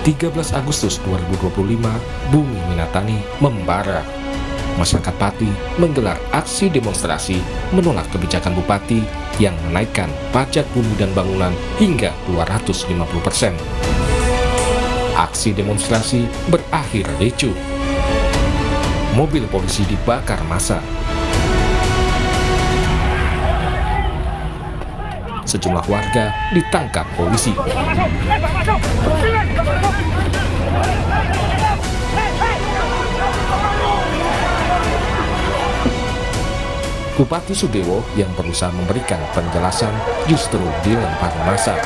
13 Agustus 2025, bumi Minatani membara. Masyarakat Pati menggelar aksi demonstrasi menolak kebijakan bupati yang menaikkan pajak bumi dan bangunan hingga 250%. Aksi demonstrasi berakhir ricuh. Mobil polisi dibakar massa. Sejumlah warga ditangkap polisi. Bupati Sudewo yang berusaha memberikan penjelasan justru dilempar massa.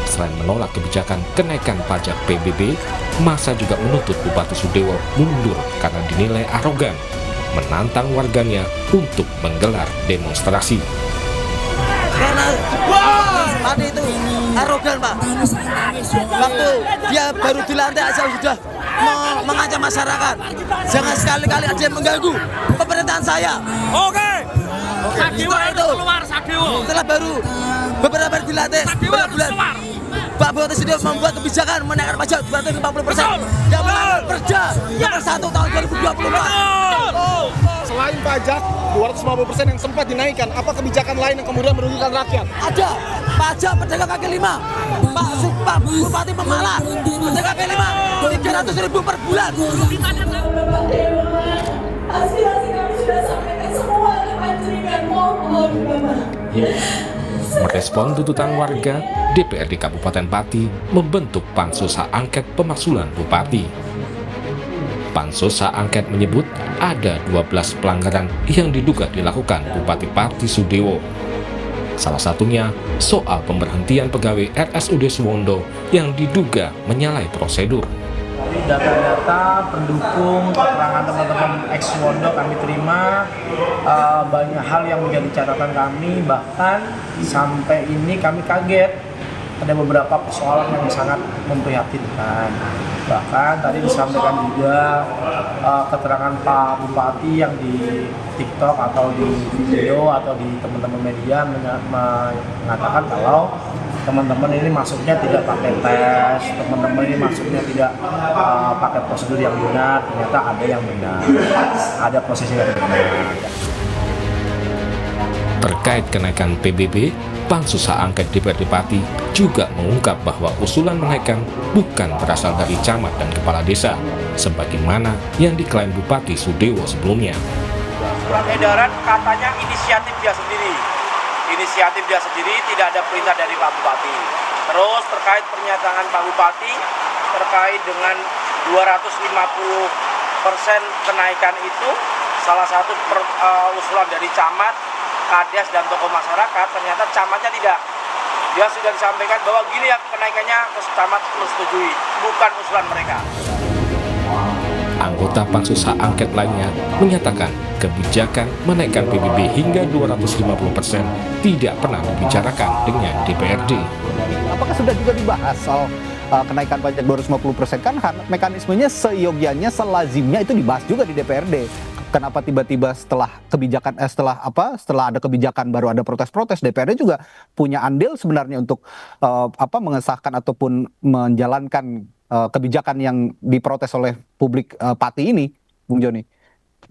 Selain menolak kebijakan kenaikan pajak PBB, massa juga menuntut Bupati Sudewo mundur karena dinilai arogan, menantang warganya untuk menggelar demonstrasi. Karena tadi itu arogan, Pak. Waktu dia baru dilantik aja sudah mengancam masyarakat. Jangan sekali-kali ada yang mengganggu pemerintahan saya. Oke. Sadewo itu keluar, Sadewo. Setelah baru beberapa hari dilantik, beberapa bulan, Pak Bupati Sudewo membuat kebijakan menaikkan pajak 250%. Yang melanggar Perda nomor 1 tahun 2024. Selain pajak 250% yang sempat dinaikkan, apa kebijakan lain yang kemudian merugikan rakyat? Ada pajak pedagang kaki lima. Pak Bupati Pemalang, pedagang kaki lima 300.000 per bulan. Aspirasi kami sudah sampaikan semua ke Panjeringan, mohon Merespon tuntutan warga, DPRD Kabupaten Pati membentuk Pansus Hak Angket Pemakzulan Bupati. Pansus Hak Angket menyebut ada 12 pelanggaran yang diduga dilakukan Bupati Pati Sudewo. Salah satunya soal pemberhentian pegawai RSUD Suwondo yang diduga menyalahi prosedur. Dari data-data pendukung keterangan teman-teman ex Suwondo kami terima banyak hal yang menjadi catatan kami, bahkan sampai ini kami kaget ada beberapa persoalan yang sangat memprihatinkan. Bahkan tadi disampaikan juga keterangan Pak Bupati yang di TikTok atau di video atau di teman-teman media mengatakan kalau teman-teman ini masuknya tidak pakai tes, teman-teman ini masuknya tidak pakai prosedur yang benar. Ternyata ada yang benar, ada proses yang benar. Terkait kenaikan PBB, Pansus Hak Angket DPRD Pati juga mengungkap bahwa usulan menaikkan bukan berasal dari camat dan kepala desa, sebagaimana yang diklaim Bupati Sudewo sebelumnya. Surat edaran katanya inisiatif dia sendiri. Inisiatif dia sendiri, tidak ada perintah dari Pak Bupati. Terus terkait pernyataan Pak Bupati terkait dengan 250% kenaikan itu, salah satu usulan dari camat, kades dan tokoh masyarakat, ternyata camatnya tidak. Dia sudah disampaikan bahwa gini ya kenaikannya, camat menyetujui, bukan usulan mereka. Anggota Pansus Hak Angket lainnya menyatakan kebijakan menaikkan PBB hingga 250% tidak pernah dibicarakan dengan DPRD. Apakah sudah juga dibahas soal kenaikan pajak 250%? Kan mekanismenya seyogianya, selazimnya itu dibahas juga di DPRD. Kenapa tiba-tiba setelah ada kebijakan baru ada protes-protes? DPRD juga punya andil sebenarnya untuk mengesahkan ataupun menjalankan kebijakan yang diprotes oleh publik Pati ini, Bung Joni.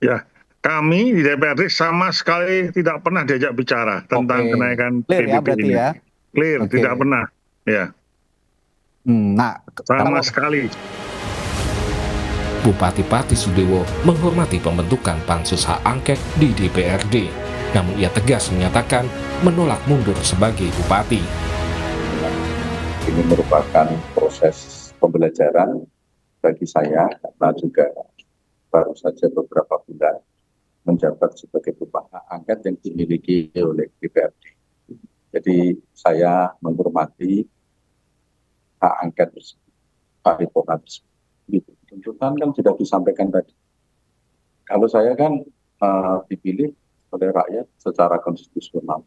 Ya, kami di DPRD sama sekali tidak pernah diajak bicara tentang kenaikan Clear PBB ya, ini. ya? Clear, tidak pernah. Ya. Nah, sama sekali. Bupati Pati Sudewo menghormati pembentukan Pansus Hak Angket di DPRD, namun ia tegas menyatakan menolak mundur sebagai bupati. Ini merupakan proses pembelajaran bagi saya karena juga baru saja beberapa bulan menjabat sebagai bupati hak angket yang dimiliki oleh DPRD. Jadi saya menghormati hak angket paripurna tersebut. Tuntutan kan sudah disampaikan tadi. Kalau saya kan dipilih oleh rakyat secara konstitusional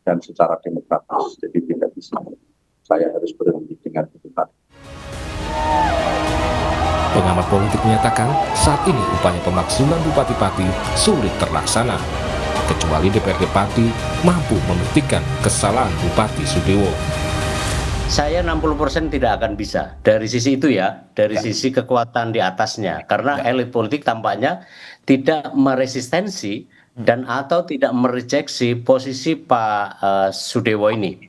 dan secara demokratis, jadi tidak bisa saya harus berhenti dengan tuntutan. Pengamat politik menyatakan saat ini upaya pemakzulan Bupati Pati sulit terlaksana, kecuali DPRD Pati mampu membuktikan kesalahan Bupati Sudewo. Saya 60% tidak akan bisa dari sisi itu ya, dari sisi kekuatan di atasnya, karena elit politik tampaknya tidak meresistensi dan atau tidak merejeksi posisi Pak Sudewo ini.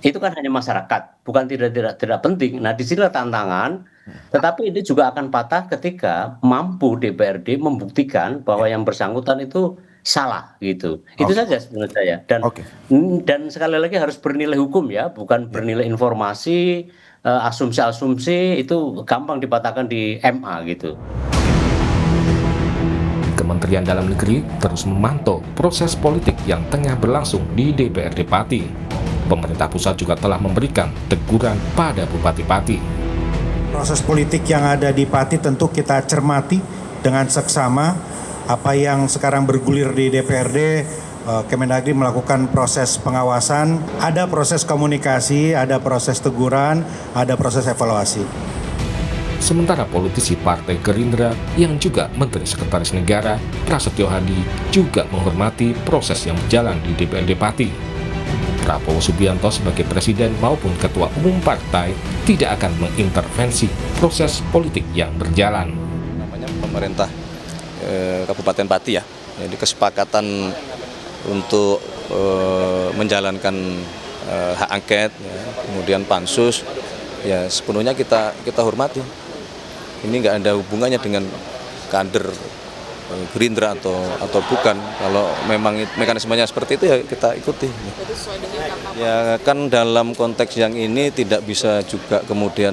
Itu kan hanya masyarakat, bukan tidak penting. Nah, disinilah tantangan, tetapi ini juga akan patah ketika mampu DPRD membuktikan bahwa yang bersangkutan itu salah gitu. Itu saja menurut saya. Dan sekali lagi harus bernilai hukum ya, bukan bernilai informasi, asumsi-asumsi itu gampang dipatahkan di MA gitu. Kementerian Dalam Negeri terus memantau proses politik yang tengah berlangsung di DPRD Pati. Pemerintah pusat juga telah memberikan teguran pada Bupati Pati. Proses politik yang ada di Pati tentu kita cermati dengan seksama. Apa yang sekarang bergulir di DPRD, Kemendagri melakukan proses pengawasan, ada proses komunikasi, ada proses teguran, ada proses evaluasi. Sementara politisi Partai Gerindra yang juga Menteri Sekretaris Negara, Prasetyo Hadi, juga menghormati proses yang berjalan di DPRD Pati. Prabowo Subianto sebagai Presiden maupun Ketua Umum Partai tidak akan mengintervensi proses politik yang berjalan. Namanya pemerintah Kabupaten Pati ya, jadi kesepakatan untuk menjalankan hak angket, ya, kemudian pansus, ya sepenuhnya kita hormati. Ini nggak ada hubungannya dengan kader Gerindra atau bukan. Kalau memang mekanismenya seperti itu ya kita ikuti. Ya kan dalam konteks yang ini tidak bisa juga kemudian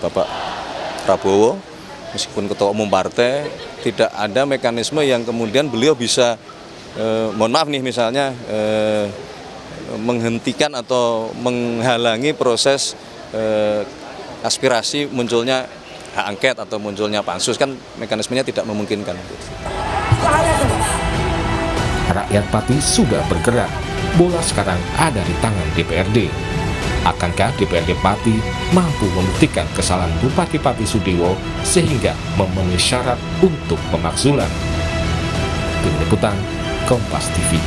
Bapak Prabowo meskipun ketua umum partai tidak ada mekanisme yang kemudian beliau bisa mohon maaf nih misalnya menghentikan atau menghalangi proses aspirasi munculnya hak angket atau munculnya pansus, kan mekanismenya tidak memungkinkan. Rakyat Pati sudah bergerak, bola sekarang ada di tangan DPRD. Akankah DPRD Pati mampu membuktikan kesalahan Bupati Pati Sudewo sehingga memenuhi syarat untuk pemakzulan? Tim Liputan Kompas TV.